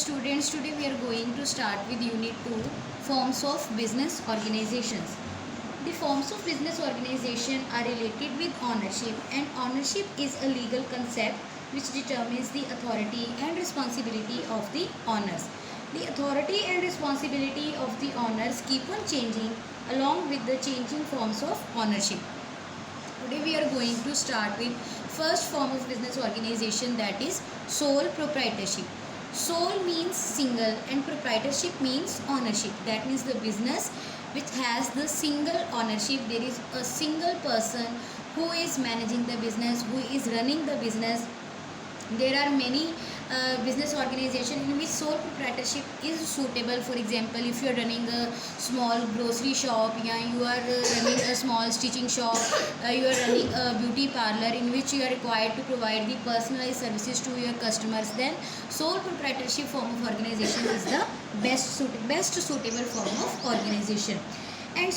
students, today we are going to start with Unit 2, Forms of Business Organizations. The forms of business organization are related with ownership, and ownership is a legal concept which determines the authority and responsibility of the owners. The authority and responsibility of the owners keep on changing along with the changing forms of ownership. Today we are going to start with first form of business organization, that is sole proprietorship. Sole means single and proprietorship means ownership. That means the business which has the single ownership. There is a single person who is managing the business, who is running the business. There are many business organizations in which sole proprietorship is suitable. For example, if you are running a small grocery shop, you are running a small stitching shop, you are running a beauty parlor in which you are required to provide the personalized services to your customers, then sole proprietorship form of organization is the best suitable form of organization. And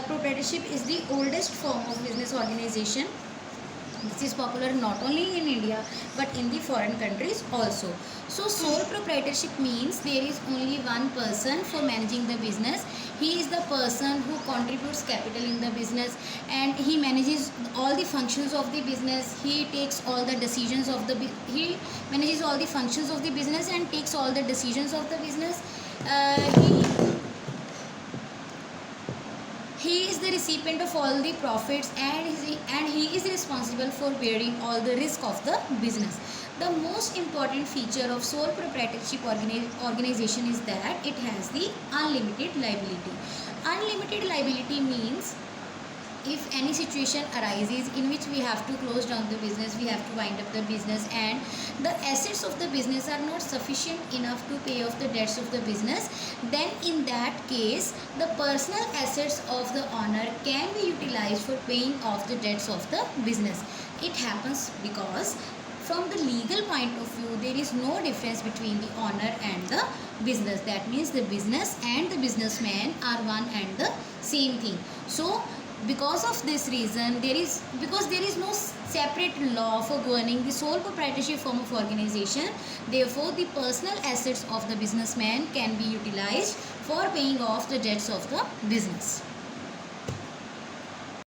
proprietorship is the oldest form of business organization. This is popular not only in India but in the foreign countries also. So sole proprietorship means there is only one person for managing the business. He is the person who contributes capital in the business, and he manages all the functions of the business. He takes all the decisions of the he manages all the functions of the business and takes all the decisions of the business. He is the recipient of all the profits, and he is responsible for bearing all the risk of the business. The most important feature of sole proprietorship organization is that it has the unlimited liability. Unlimited liability means if any situation arises in which we have to close down the business, we have to wind up the business, and the assets of the business are not sufficient enough to pay off the debts of the business, then in that case the personal assets of the owner can be utilized for paying off the debts of the business. It happens because from the legal point of view there is no difference between the owner and the business. That means the business and the businessman are one and the same thing. So because of this reason, there is no separate law for governing the sole proprietorship form of organization, therefore the personal assets of the businessman can be utilized for paying off the debts of the business.